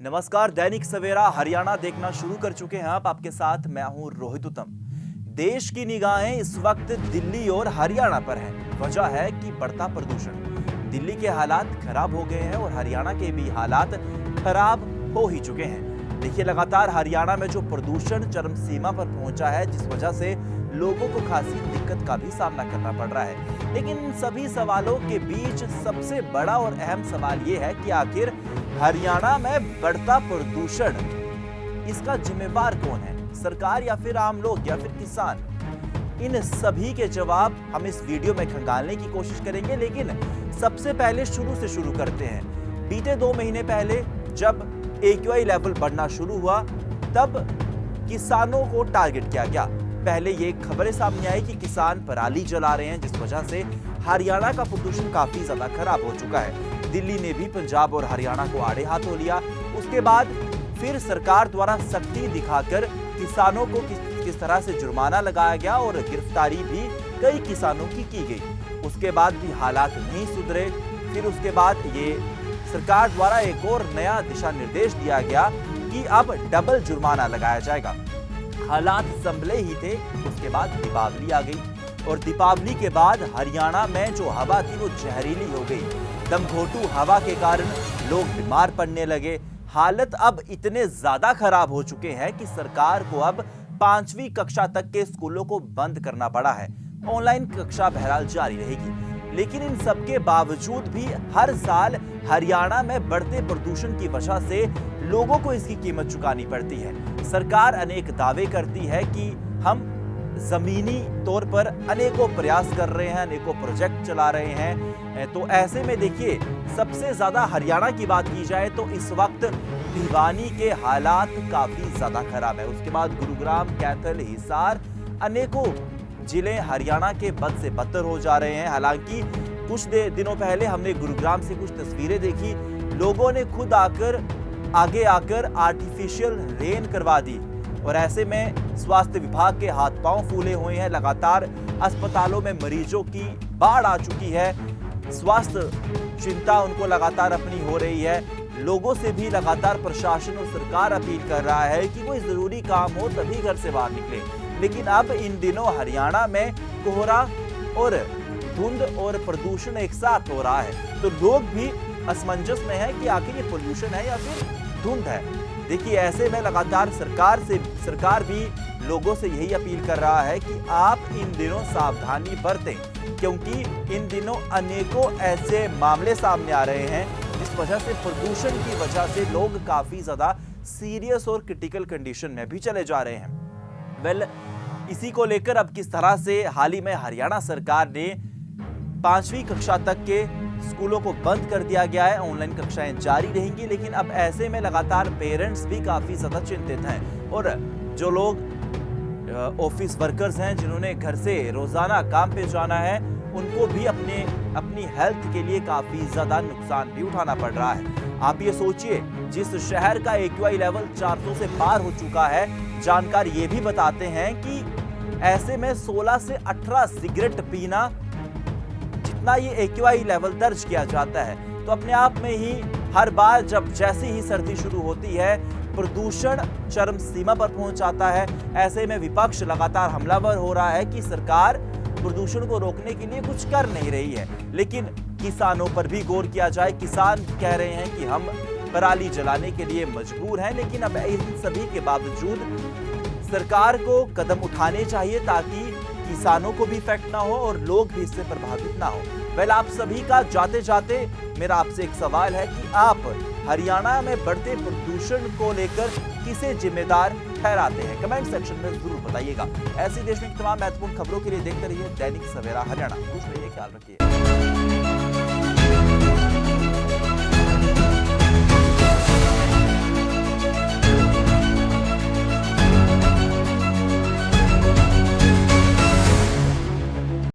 नमस्कार। दैनिक सवेरा हरियाणा देखना शुरू कर चुके हैं आप। आपके साथ मैं हूं रोहित उत्तम। देश की निगाहें इस वक्त दिल्ली और हरियाणा पर हैं। वजह है कि बढ़ता प्रदूषण। दिल्ली के हालात खराब हो गए हैं और हरियाणा के भी हालात खराब हो ही चुके हैं। देखिए, लगातार हरियाणा में जो प्रदूषण चरम सीमा पर पहुंचा है, जिस वजह से लोगों को खासी दिक्कत का भी सामना करना पड़ रहा है। लेकिन इन सभी सवालों के बीच सबसे बड़ा और अहम सवाल ये है कि आखिर हरियाणा में बढ़ता प्रदूषण, इसका जिम्मेवार कौन है? सरकार या फिर आम लोग या फिर किसान? इन सभी के जवाब हम इस वीडियो में खंगालने की कोशिश करेंगे। लेकिन सबसे पहले शुरू से शुरू करते हैं। बीते 2 महीने पहले जब AQI लेवल बढ़ना शुरू हुआ, तब किसानों को टारगेट किया गया। पहले ये खबरें सामने आई कि किसान पराली जला रहे हैं, जिस वजह से हरियाणा का प्रदूषण काफी ज्यादा खराब हो चुका है। दिल्ली ने भी पंजाब और हरियाणा को आड़े हाथों लिया। उसके बाद फिर सरकार द्वारा सख्ती दिखाकर किसानों को किस तरह से जुर्माना लगाया गया और गिरफ्तारी भी कई किसानों की गई। उसके बाद भी हालात नहीं सुधरे। फिर उसके बाद ये सरकार द्वारा एक और नया दिशा निर्देश दिया गया कि अब डबल जुर्माना लगाया जाएगा। हालात संभले ही थे। उसके बाद दीपावली आ गई और दीपावली के बाद हरियाणा में जो हवा थी वो जहरीली हो गई। दमघोटू हवा के कारण लोग बीमार पड़ने लगे। हालत अब इतने ज्यादा खराब हो चुके हैं कि सरकार को अब 5वीं कक्षा तक के स्कूलों को बंद करना पड़ा है। ऑनलाइन कक्षा बहरहाल जारी रहेगी। लेकिन इन सबके बावजूद भी हर साल हरियाणा में बढ़ते प्रदूषण की वजह से लोगों को इसकी कीमत चुकानी पड़ती है। सरकार अनेक दावे करती है कि हम जमीनी तौर पर अनेकों प्रयास कर रहे हैं, अनेकों प्रोजेक्ट चला रहे हैं। तो ऐसे में देखिए, सबसे ज्यादा हरियाणा की बात की जाए तो इस वक्त भिवानी के हालात काफी ज्यादा खराब है। उसके बाद गुरुग्राम, कैथल, हिसार, अनेकों जिले हरियाणा के बद से बदतर हो जा रहे हैं। हालांकि कुछ दिनों पहले हमने गुरुग्राम से कुछ तस्वीरें देखी। लोगों ने खुद आगे आकर आर्टिफिशियल रेन करवा दी और ऐसे में स्वास्थ्य विभाग के हाथ पांव फूले हुए हैं। लगातार अस्पतालों में मरीजों की बाढ़ आ चुकी है। स्वास्थ्य चिंता उनको लगातार अपनी हो रही है। लोगों से भी लगातार प्रशासन और सरकार अपील कर रहा है कि कोई जरूरी काम हो तभी घर से बाहर निकले। लेकिन अब इन दिनों हरियाणा में कोहरा और धुंध और प्रदूषण एक साथ हो रहा है, तो लोग भी असमंजस में है कि आखिर ये पोल्यूशन है या फिर धुंध है। देखिए, ऐसे में लगातार सरकार भी लोगों से यही अपील कर रहा है कि आप इन दिनों सावधानी बरतें, क्योंकि इन दिनों अनेकों ऐसे मामले सामने आ रहे हैं जिस वजह से प्रदूषण की वजह से लोग काफी ज्यादा सीरियस और क्रिटिकल कंडीशन में भी चले जा रहे हैं। इसी को लेकर अब किस तरह से हाल ही में हरियाणा सरकार ने 5वीं कक्षा तक के स्कूलों को बंद कर दिया गया है। ऑनलाइन कक्षाएं जारी रहेंगी। लेकिन अब ऐसे में लगातार पेरेंट्स भी काफी ज्यादा चिंतित हैं और जो लोग ऑफिस वर्कर्स हैं, जिन्होंने घर से रोजाना काम पे जाना है, उनको भी अपनी हेल्थ के लिए काफी ज्यादा नुकसान भी उठाना पड़ रहा है। आप ये सोचिए, जिस शहर का AQI लेवल 400 से पार हो चुका है, जानकार ये भी बताते हैं कि ऐसे में 16 से 18 सिगरेट पीना, जितना ये AQI लेवल दर्ज किया जाता है, तो अपने आप में ही हर बार जब जैसे ही सर्दी शुरू होती है, प्रदूषण चरम सीमा पर पहुंच जाता है। ऐसे में विपक्ष लगातार हमलावर हो रहा है कि सरकार प्रदूषण को रोकने के लिए कुछ कर नहीं रही है। लेकिन किसानों पर भी गौर किया जाए। किसान कह रहे हैं कि हम पराली जलाने के लिए मजबूर हैं। लेकिन अब इन सभी के बावजूद सरकार को कदम उठाने चाहिए ताकि किसानों को भी इफेक्ट ना हो और लोग भी इससे प्रभावित ना हो। आप सभी का जाते जाते मेरा आपसे एक सवाल है कि आप हरियाणा में बढ़ते प्रदूषण को लेकर किसे जिम्मेदार ठहराते हैं? कमेंट सेक्शन में जरूर बताइएगा। ऐसी देश में तमाम महत्वपूर्ण खबरों के लिए देखते रहिए दैनिक सवेरा हरियाणा। खुश रहिए, ख्याल रखिए।